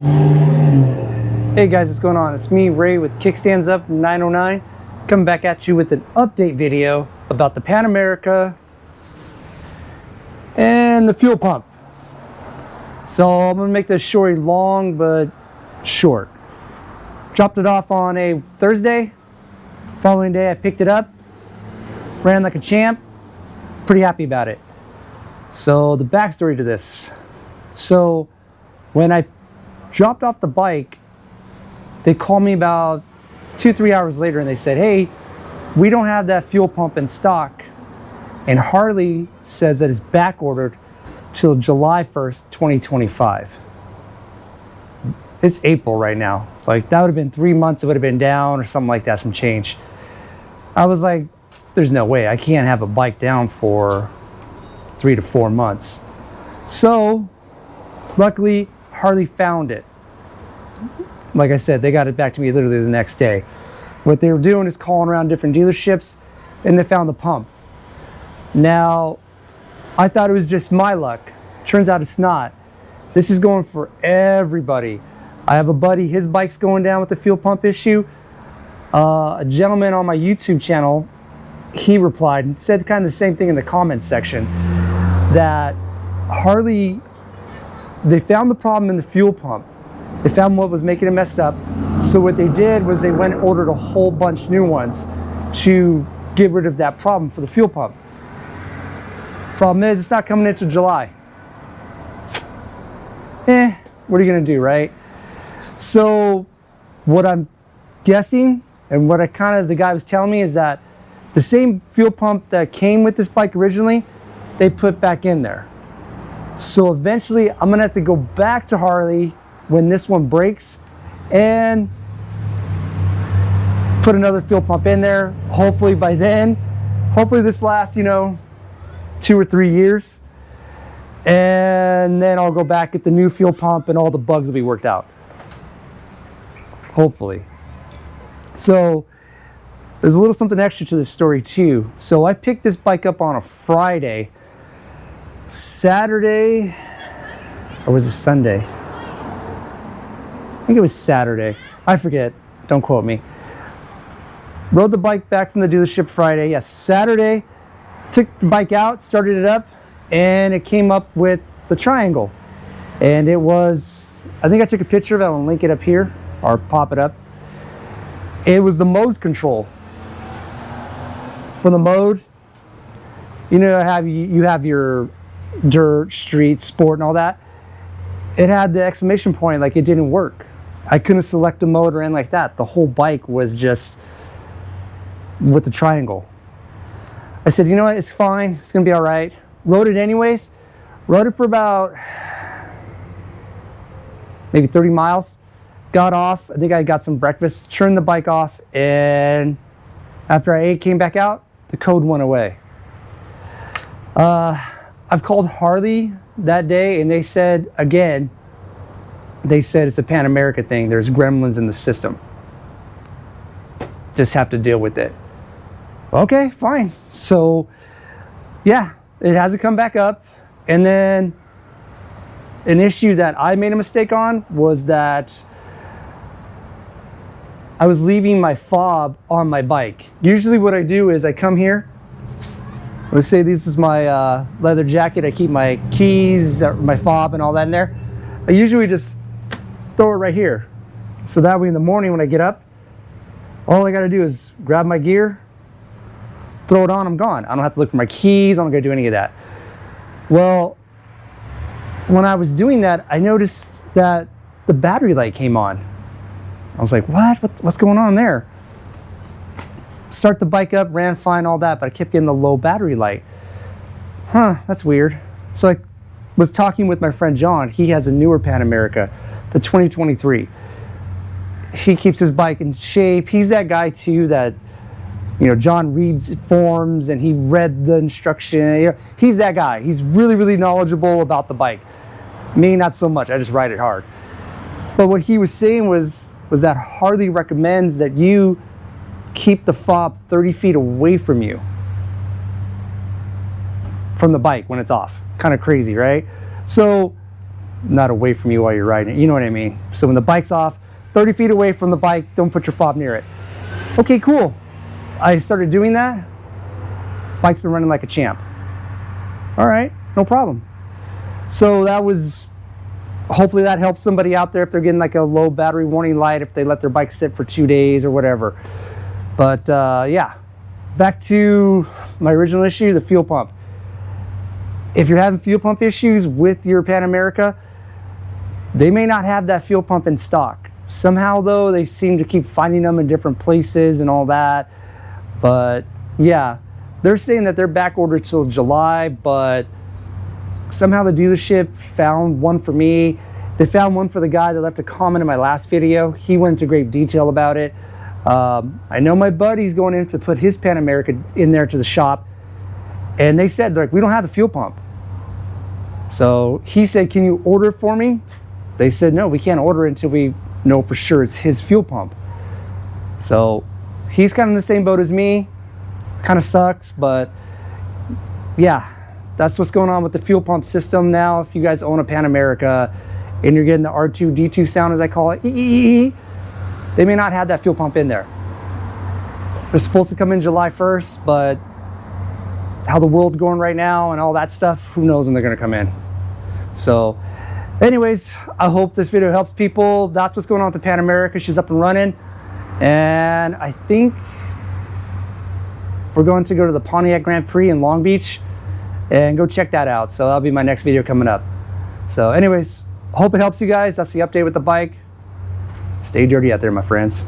Hey guys, what's going on? It's me, Ray, with Kickstands Up 909, coming back at you with an update video about the Pan America and the fuel pump. So I'm gonna make this story long but short. Dropped it off on a Thursday. Following day I picked it up, ran like a champ, pretty happy about it. So the backstory to this. So when I dropped off the bike, they called me about 2-3 hours later and they said, hey, we don't have that fuel pump in stock. And Harley says that it's back ordered till July 1st, 2025. It's April right now. Like that would have been 3 months, it would have been down or something like that, some change. I was like, there's no way, I can't have a bike down for 3 to 4 months. So luckily, Harley found it. Like I said, they got it back to me literally the next day. What they were doing is calling around different dealerships and they found the pump. Now, I thought it was just my luck. Turns out it's not. This is going for everybody. I have a buddy, his bike's going down with the fuel pump issue. A gentleman on my YouTube channel, he replied and said kind of the same thing in the comments section, that Harley, they found the problem in the fuel pump. They found what was making it messed up. So what they did was they went and ordered a whole bunch new ones to get rid of that problem for the fuel pump. Problem is, it's not coming into July. What are you gonna do, right? So what I'm guessing, and what the guy was telling me, is that the same fuel pump that came with this bike originally, they put back in there. So eventually I'm gonna have to go back to Harley when this one breaks and put another fuel pump in there. Hopefully by then, hopefully this lasts, 2 or 3 years. And then I'll go back, get the new fuel pump, and all the bugs will be worked out. Hopefully. So there's a little something extra to this story too. So I picked this bike up on a Friday. Saturday, or was it Sunday? I think it was Saturday. I forget, don't quote me. Rode the bike back from the dealership Friday. Yes, Saturday, took the bike out, started it up, and it came up with the triangle. And it was, I think I took a picture of it, I'll link it up here, or pop it up. It was the mode control. For the mode, you have your dirt, street, sport, and all that. It had the exclamation point, like it didn't work. I couldn't select a mode or anything like that. The whole bike was just with the triangle. I said, you know what, it's fine, it's gonna be all right. Rode it anyways. Rode it for about maybe 30 miles. Got off, I think I got some breakfast, turned the bike off, and after I ate, came back out, the code went away. I've called Harley that day and they said, again, it's a Pan America thing. There's gremlins in the system. Just have to deal with it. Okay, fine. So yeah, it hasn't come back up. And then an issue that I made a mistake on was that I was leaving my fob on my bike. Usually what I do is I come here. Let's say this is my leather jacket. I keep my keys, my fob, and all that in there. I usually just throw it right here. So that way in the morning when I get up, all I gotta do is grab my gear, throw it on, I'm gone. I don't have to look for my keys, I'm not gonna do any of that. Well, when I was doing that, I noticed that the battery light came on. I was like, what's going on there? Start the bike up, ran fine, all that, but I kept getting the low battery light. That's weird. So I was talking with my friend John. He has a newer Pan America, the 2023. He keeps his bike in shape. He's that guy too that, John reads forums and he read the instruction. He's that guy. He's really, really knowledgeable about the bike. Me, not so much. I just ride it hard. But what he was saying was that Harley recommends that you keep the fob 30 feet away from you, from the bike when it's off. Kind of crazy, right? So not away from you while you're riding it. You know what I mean? So when the bike's off, 30 feet away from the bike, don't put your fob near it. Okay, cool. I started doing that. Bike's been running like a champ. All right, no problem. So that was, hopefully that helps somebody out there if they're getting like a low battery warning light, if they let their bike sit for 2 days or whatever. But yeah, back to my original issue, the fuel pump. If you're having fuel pump issues with your Pan America, they may not have that fuel pump in stock. Somehow though, they seem to keep finding them in different places and all that. But yeah, they're saying that they're back ordered till July, but somehow the dealership found one for me. They found one for the guy that left a comment in my last video. He went into great detail about it. I know my buddy's going in to put his Pan America in there to the shop, and they said, like, we don't have the fuel pump. So he said, can you order it for me? They said, no, we can't order it until we know for sure it's his fuel pump. So he's kind of in the same boat as me. Kind of sucks, but yeah, that's what's going on with the fuel pump system now. If you guys own a Pan America and you're getting the R2-D2 sound, as I call it, they may not have that fuel pump in there. They're supposed to come in July 1st, but how the world's going right now and all that stuff, who knows when they're going to come in. So anyways, I hope this video helps people. That's what's going on with the Pan America. She's up and running, and I think we're going to go to the Pontiac Grand Prix in Long Beach and go check that out. So that'll be my next video coming up. So anyways, hope it helps you guys. That's the update with the bike. Stay dirty out there, my friends.